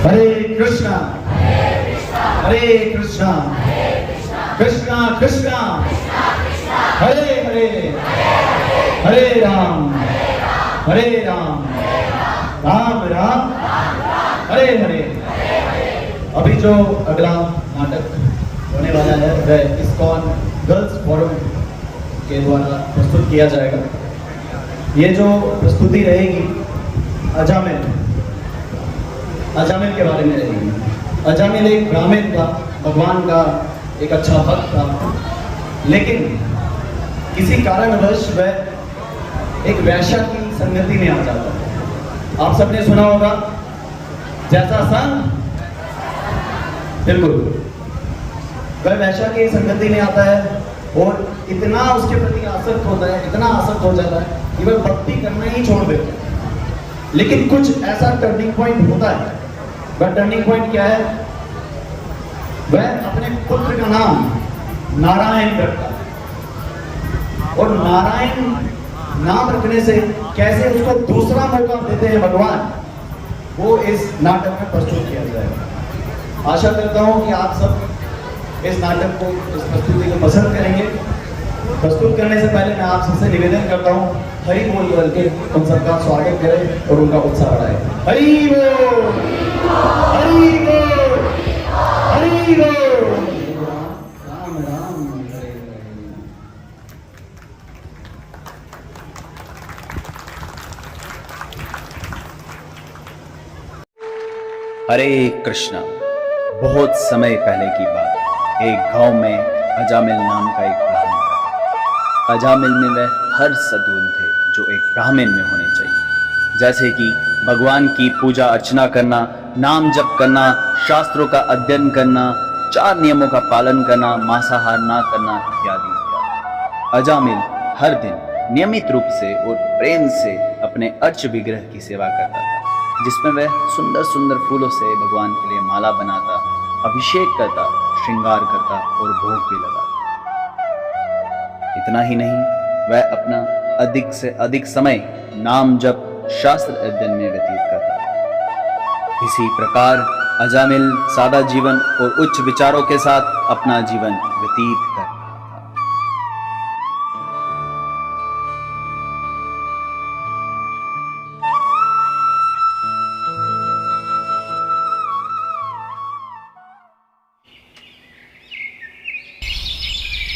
हरे कृष्णा हरे कृष्णा कृष्णा कृष्णा हरे हरे हरे राम राम राम हरे हरे। अभी जो अगला नाटक होने वाला है वह इस्कॉन गर्ल्स फोरम के द्वारा प्रस्तुत किया जाएगा। ये जो प्रस्तुति रहेगी अजामिल के बारे में रहेगी। अजामिल एक ब्राह्मण था, भगवान का एक अच्छा भक्त था, लेकिन किसी कारणवश वह एक वैश्या की संगति में आ जाता है। आप सबने सुना होगा जैसा संग बिल्कुल, वह वैश्या की संगति में आता है और इतना उसके प्रति आसक्त होता है, इतना आसक्त हो जाता है कि वह भक्ति करना ही छोड़ देता है। लेकिन कुछ ऐसा टर्निंग पॉइंट होता है। वह टर्निंग पॉइंट क्या है? वह अपने पुत्र का नाम नारायण रखता है और नारायण नाम रखने से कैसे उसको दूसरा मौका देते हैं भगवान, वो इस नाटक में प्रस्तुत किया जाएगा। आशा करता हूं कि आप सब इस नाटक को, इस प्रस्तुति को पसंद करेंगे। प्रस्तुत करने से पहले मैं आप सबसे निवेदन करता हूं, हरि बोल बोल के उन सबका स्वागत करें और उनका उत्साह बढ़ाएं। हरि बोल, हरि बोल, हरि बोल। राम राम हरे हरे। हरे कृष्णा। बहुत समय पहले की बात, एक गांव में अजामिल नाम का एक ब्राह्मण था। अजामिल में वह हर सद्गुण थे जो एक ब्राह्मण में होने चाहिए, जैसे कि भगवान की पूजा अर्चना करना, नाम जप करना, शास्त्रों का अध्ययन करना, 4 नियमों का पालन करना, मांसाहार ना करना इत्यादि इत्यादि। अजामिल हर दिन नियमित रूप से और प्रेम से अपने अर्च विग्रह की सेवा करता था, जिसमें वह सुंदर सुंदर फूलों से भगवान के लिए माला बनाता, अभिषेक करता, श्रृंगार करता और भोग भी लगाता। इतना ही नहीं, वह अपना अधिक से अधिक समय नाम जप, शास्त्र अध्ययन में व्यतीत करता। इसी प्रकार अजामिल सादा जीवन और उच्च विचारों के साथ अपना जीवन व्यतीत करता था।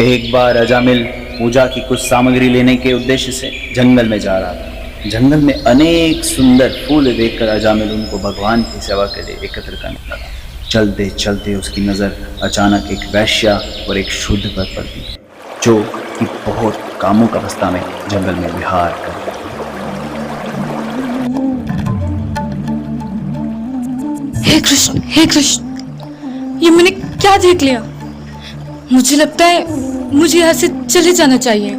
एक बार अजामिल पूजा की कुछ सामग्री लेने के उद्देश्य से जंगल में जा रहा था। जंगल में अनेक सुंदर फूल देखकर अजामिल उनको भगवान की सेवा के लिए एकत्र करने लगा। चलते चलते उसकी नज़र अचानक एक वैश्या और एक शूद्र पर पड़ती, जो कि बहुत कामुक अवस्था में जंगल में विहार कर रहे थे। हे कृष्ण, ये मैंने क्या देख लिया? मुझे लगता है मुझे यहाँ से चले जाना चाहिए।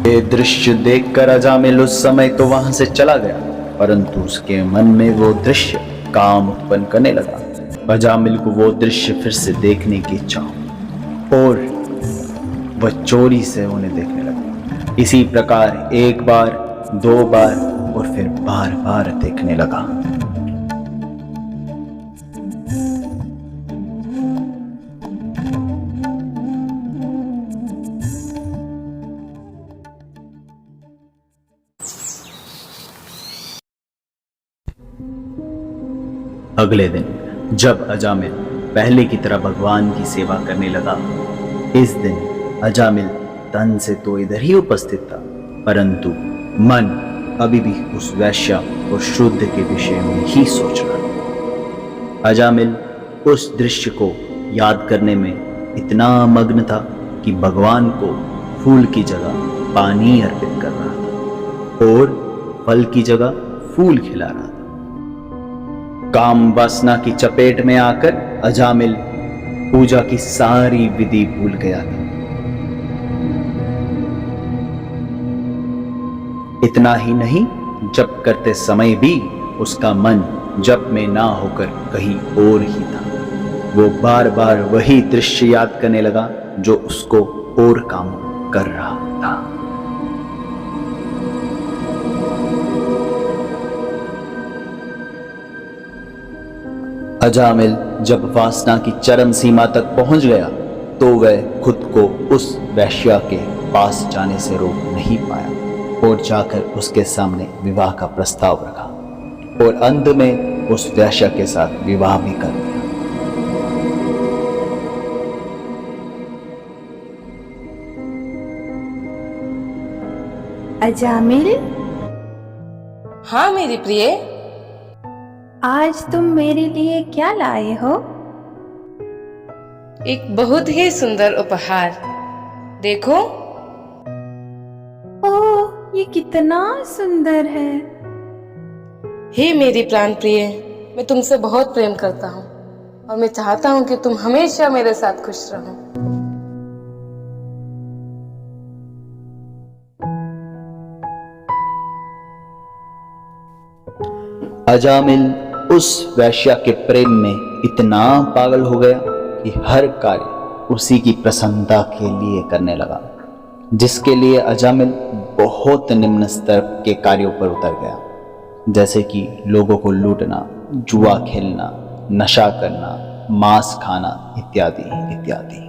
ये दृश्य देखकर अजामिल उस समय तो वहां से चला गया, परंतु उसके मन में वो दृश्य काम उत्पन्न करने लगा। अजामिल को वो दृश्य फिर से देखने की इच्छा और वह चोरी से उन्हें देखने लगा। इसी प्रकार एक बार, 2 बार और फिर बार बार देखने लगा। अगले दिन जब अजामिल पहले की तरह भगवान की सेवा करने लगा, इस दिन अजामिल तन से तो इधर ही उपस्थित था, परंतु मन अभी भी उस वैश्या और शुद्ध के विषय में ही सोच रहा था। अजामिल उस दृश्य को याद करने में इतना मग्न था कि भगवान को फूल की जगह पानी अर्पित कर रहा था और फल की जगह फूल खिला रहा था। काम वासना की चपेट में आकर अजामिल पूजा की सारी विधि भूल गया था। इतना ही नहीं, जप करते समय भी उसका मन जप में ना होकर कहीं और ही था। वो बार बार वही दृश्य याद करने लगा जो उसको और काम कर रहा था। अजामिल जब वासना की चरम सीमा तक पहुंच गया तो वह खुद को उस वैश्या के पास जाने से रोक नहीं पाया और जाकर उसके सामने विवाह का प्रस्ताव रखा और अंत में उस वैश्या के साथ विवाह भी कर दिया। अजामिल, हाँ मेरी प्रिय। आज तुम मेरे लिए क्या लाए हो? एक बहुत ही सुंदर उपहार। देखो। ओह, ये कितना सुंदर है। हे मेरी प्राण प्रिय, मैं तुमसे बहुत प्रेम करता हूँ और मैं चाहता हूँ कि तुम हमेशा मेरे साथ खुश रहो। अजामिल उस वैश्या के प्रेम में इतना पागल हो गया कि हर कार्य उसी की प्रसन्नता के लिए करने लगा, जिसके लिए अजामिल बहुत निम्न स्तर के कार्यों पर उतर गया, जैसे कि लोगों को लूटना, जुआ खेलना, नशा करना, मांस खाना इत्यादि इत्यादि।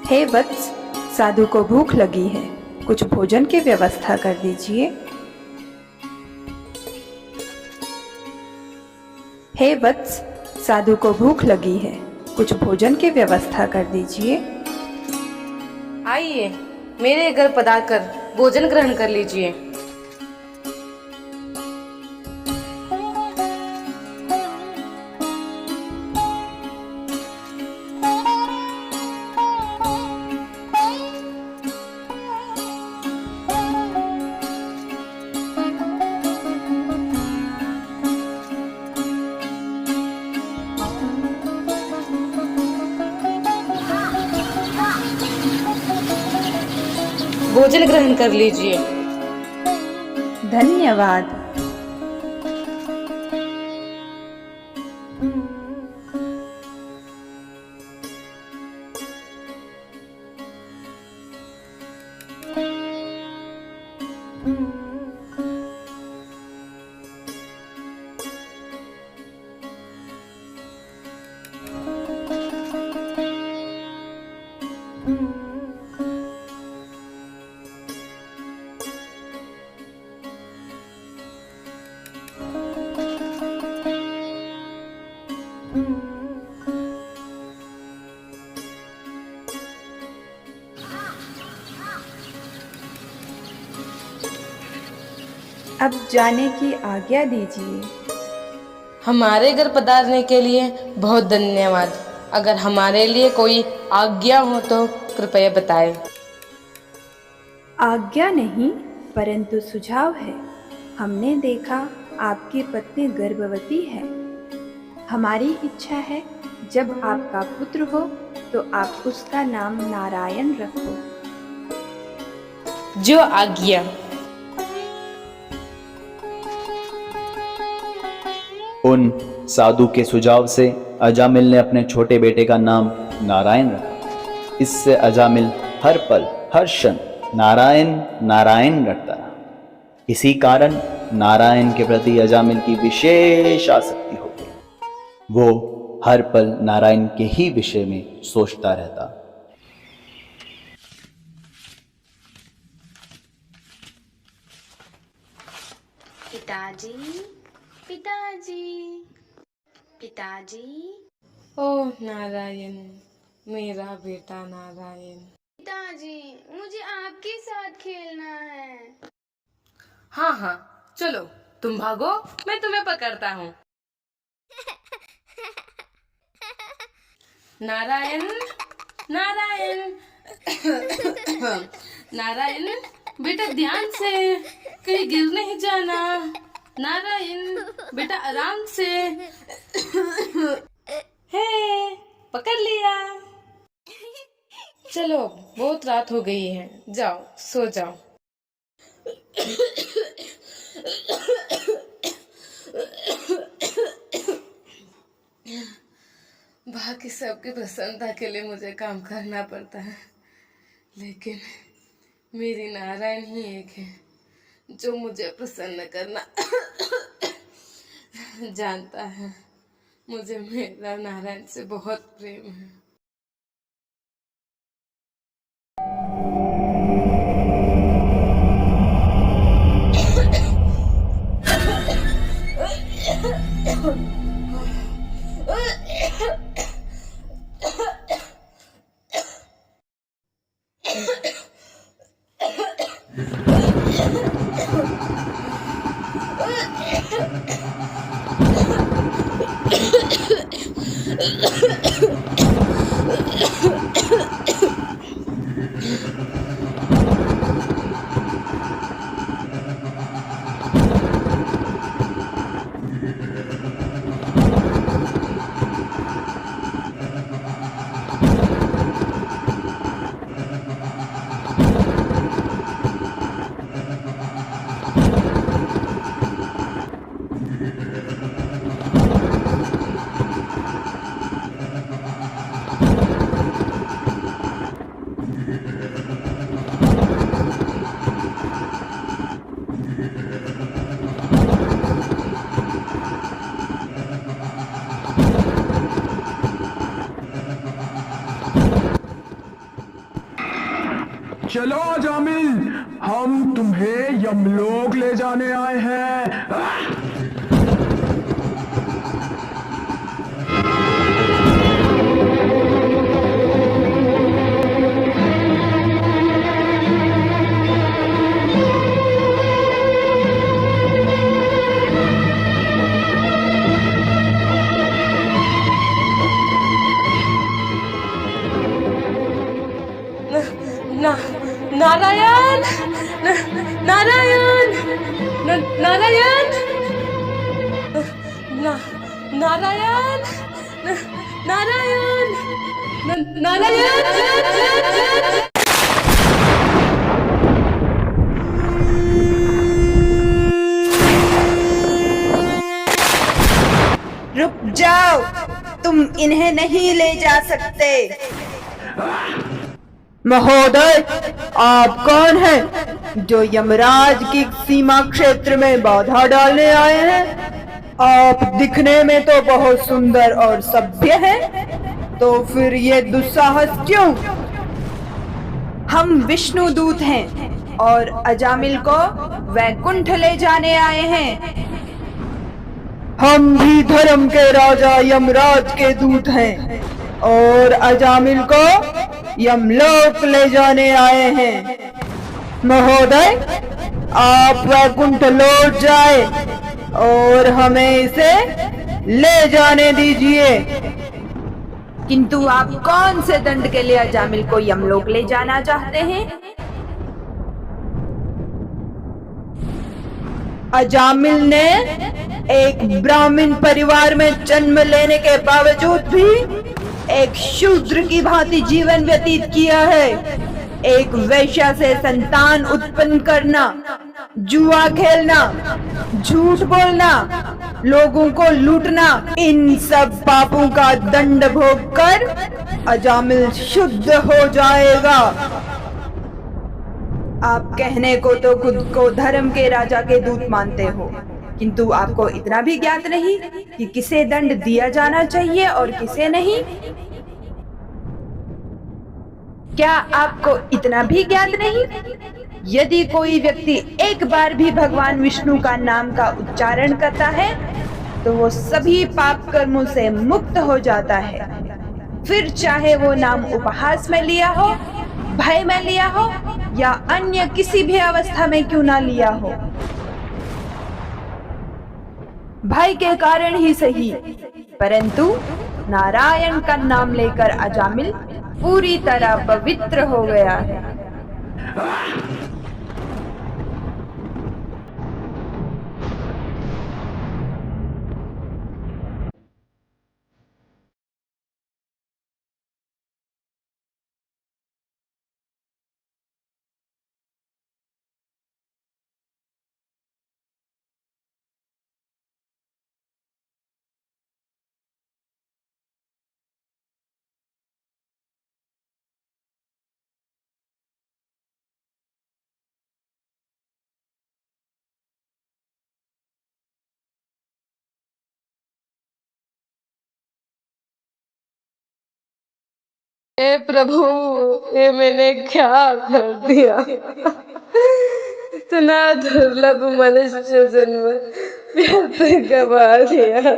हे वत्स, साधु को भूख लगी है, कुछ भोजन की व्यवस्था कर दीजिए। हे वत्स, साधु को भूख लगी है, कुछ भोजन की व्यवस्था कर दीजिए। आइए, मेरे घर पधार कर भोजन ग्रहण कर लीजिए। भोजन ग्रहण कर लीजिए। धन्यवाद। अब जाने की आज्ञा दीजिए। हमारे घर पधारने के लिए बहुत धन्यवाद। अगर हमारे लिए कोई आज्ञा हो तो कृपया बताएं। आज्ञा नहीं, परंतु सुझाव है। हमने देखा आपकी पत्नी गर्भवती है। हमारी इच्छा है जब आपका पुत्र हो तो आप उसका नाम नारायण रखो। जो आज्ञा। उन साधु के सुझाव से अजामिल ने अपने छोटे बेटे का नाम नारायण रखा। इससे अजामिल हर पल हर क्षण नारायण नारायण रटता रहा। इसी कारण नारायण के प्रति अजामिल की विशेष आसक्ति हो गई। वो हर पल नारायण के ही विषय में सोचता रहता। पिताजी, पिताजी, पिताजी, ओह नारायण, मेरा बेटा नारायण। पिताजी, मुझे आपके साथ खेलना है। हाँ हाँ, चलो तुम भागो, मैं तुम्हें पकड़ता हूँ। नारायण, नारायण नारायण बेटा ध्यान से, कहीं गिर नहीं जाना। नारायण बेटा आराम से। हे पकड़ लिया। चलो बहुत रात हो गई है, जाओ सो जाओ। बाकी सबकी प्रसन्नता के लिए मुझे काम करना पड़ता है, लेकिन मेरी नारायण ही एक है जो मुझे प्रसन्न करना जानता है। मुझे मेरा नारायण से बहुत प्रेम है। चलो अजामिल, हम तुम्हें यमलोक ले जाने आए हैं। नारायण नारायण नारायण नारायण नारायण नारायण। रुक जाओ, तुम इन्हें नहीं ले जा सकते। महोदय, आप कौन हैं जो यमराज की सीमा क्षेत्र में बाधा डालने आए हैं? आप दिखने में तो बहुत सुंदर और सभ्य हैं, तो फिर ये दुस्साहस क्यों? हम विष्णु दूत हैं और अजामिल को वैकुंठ ले जाने आए हैं। हम भी धर्म के राजा यमराज के दूत हैं और अजामिल को यमलोक ले जाने आए हैं। महोदय, आप वैकुंठ लौट जाए और हमें इसे ले जाने दीजिए। किंतु आप कौन से दंड के लिए अजामिल को यमलोक ले जाना चाहते हैं? अजामिल ने एक ब्राह्मण परिवार में जन्म लेने के बावजूद भी एक शूद्र की भांति जीवन व्यतीत किया है। एक वैश्या से संतान उत्पन्न करना, जुआ खेलना, झूठ बोलना, लोगों को लूटना, इन सब पापों का दंड भोग कर अजामिल शुद्ध हो जाएगा। आप कहने को तो खुद को धर्म के राजा के दूत मानते हो, किंतु आपको इतना भी ज्ञात नहीं कि किसे दंड दिया जाना चाहिए और किसे नहीं। क्या आपको इतना भी ज्ञात नहीं? यदि कोई व्यक्ति एक बार भी भगवान विष्णु का नाम का उच्चारण करता है तो वो सभी पाप कर्मों से मुक्त हो जाता है, फिर चाहे वो नाम उपहास में लिया हो, भय में लिया हो या अन्य किसी भी अवस्था में क्यों ना लिया हो। भय के कारण ही सही, परंतु नारायण का नाम लेकर अजामिल पूरी तरह पवित्र हो गया है। हे प्रभु, ये मैंने क्या कर दिया? इतना दुर्लभ मनुष्य जन्म व्यर्थ गवा दिया।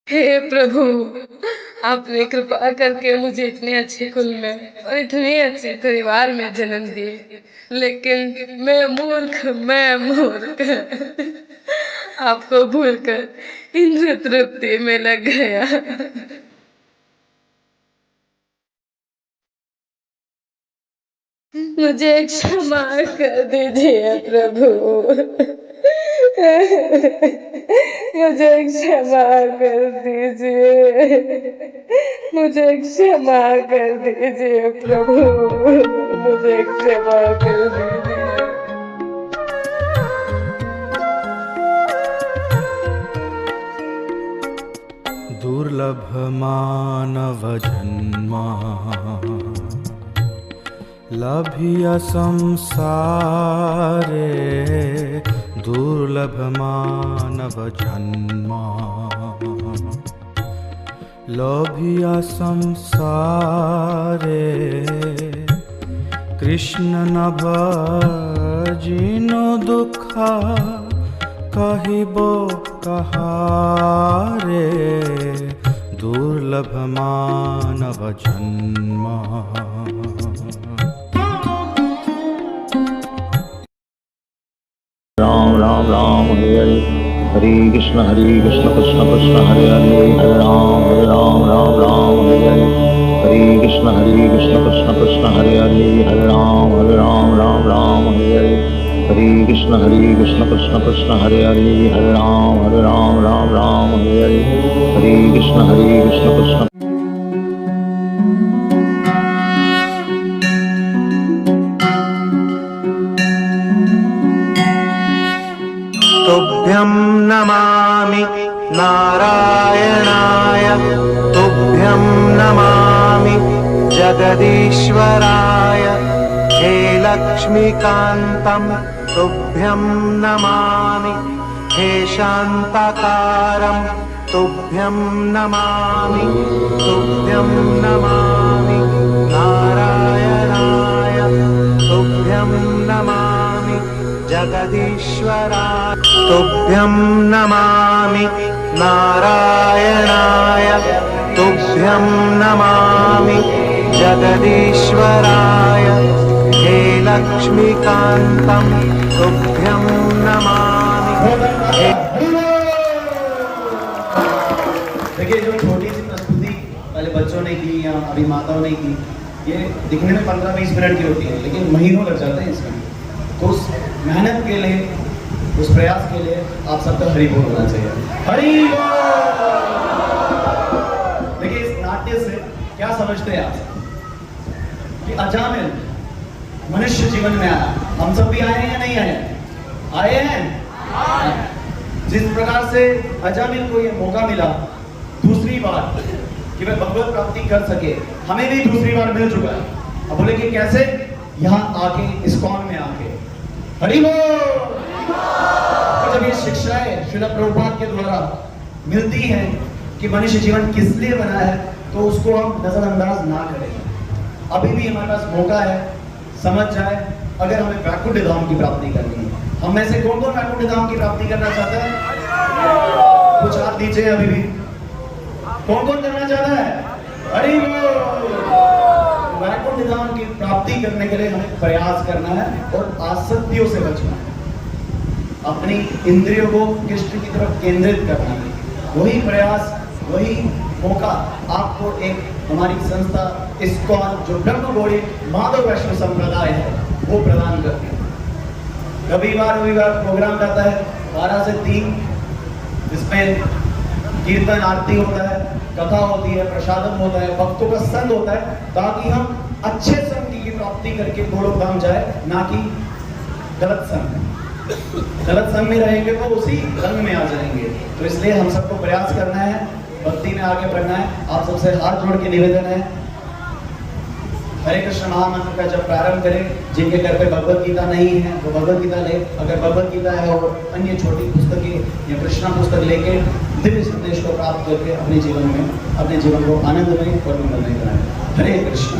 हे प्रभु, आपने कृपा करके मुझे इतने अच्छे कुल में और इतने अच्छे परिवार में जन्म दिए, लेकिन मैं मूर्ख आपको भूलकर इंद्र तृप्ति में लग गया। मुझे क्षमा कर दीजिए प्रभु। मुझे क्षमा कर दीजिए। मुझे क्षमा कर दीजिए प्रभु। मुझे क्षमा कर दीजिए। दुर्लभ मानव जन्मा लभिया संसारे, दुर्लभ मानव जन्मा लभिया संसारे। कृष्ण न भजिनो दुखा कहिबो कहारे, दुर्लभ मानव जन्मा। राम राम राम हरे हरे कृष्ण कृष्ण कृष्ण हरे हरे, हरे राम राम राम हरे हरे कृष्ण कृष्ण कृष्ण हरे हरे, हरे राम राम राम हरे हरे कृष्ण कृष्ण कृष्ण हरे हरे, हरे राम राम हरे हरे कृष्ण कृष्ण। तुभ्यं नमामि नारायणाय, तुभ्यं नमामि जगदीश्वराय, हे लक्ष्मीकान्तं तुभ्यं नमामि, हे शान्ताकारं तुभ्यं नमामि, तुभ्यं नमामि नारायणाय, तुभ्यं नमामि जगदीश्वराय, तुभ्यं नमामि नारायणाय, तुभ्यं नमामि जगदीश्वराय, हे लक्ष्मीकान्तं तुभ्यं नमामि। देखिए, जो छोटी सी प्रस्तुति पहले बच्चों ने की या अभी माताओं ने की, ये दिखने में 15-20 मिनट की होती है, लेकिन महीनों लग जाते हैं इसमें। तो उस मेहनत के लिए, उस प्रयास के लिए आप सबका हरि बोल होना चाहिए। हरि बोल। देखिए, इस नाट्य से क्या समझते हैं आप कि अजामिल मनुष्य जीवन में आया। हम सब भी आए हैं या नहीं आए? आए हैं। जिस प्रकार से अजामिल को ये मौका मिला दूसरी बार कि वह भगवत प्राप्ति कर सके, हमें भी दूसरी बार मिल चुका है। अब बोले कि कैसे? यहाँ आके, इस्कॉन में आके। हरि बोल। तो जब ये शिक्षाएं श्रील प्रभुपाद के द्वारा मिलती हैं कि मनुष्य जीवन किस लिए बना है, तो उसको हम नजरअंदाज ना करें। अभी भी हमारे पास मौका है, समझ जाए। अगर हमें वैकुंठ धाम की प्राप्ति करनी है, हम में से कौन कौन वैकुंठ धाम की प्राप्ति करना चाहता है? कुछ हाथ दीजिए। अभी भी कौन कौन करना चाहता है? हरि बोल। वैकुंठ धाम की प्राप्ति करने के लिए हमें प्रयास करना है और आसक्तियों से बचना है। अपनी इंद्रियों को कृष्ण की तरफ केंद्रित करना है। वही प्रयास, वही मौका आपको एक हमारी संस्था इस्कॉन जो ब्रह्मगौड़ी माधव वैष्णव संप्रदाय है वो प्रदान करती है। रविवार प्रोग्राम रहता है 12 से 3, जिसमें कीर्तन आरती होता है, कथा होती है, प्रसादम होता है, भक्तों का संग होता है, ताकि हम अच्छे संग की प्राप्ति करके गोलोक धाम जाए, ना कि गलत संग में रहेंगे तो उसी रंग में आ जाएंगे। तो इसलिए हम सबको प्रयास करना है, भक्ति में आगे बढ़ना है। आप सबसे हाथ जोड़ के निवेदन है, हरे कृष्ण महामंत्र का जब प्रारंभ करें, जिनके घर पे भगवत गीता नहीं है वो भगवत गीता ले, अगर भगवत गीता है और अन्य छोटी पुस्तकें या कृष्णा पुस्तक लेके दिव्य संदेश को प्राप्त करके अपने जीवन को आनंदमय और मंगलमय बनाएं। हरे कृष्ण।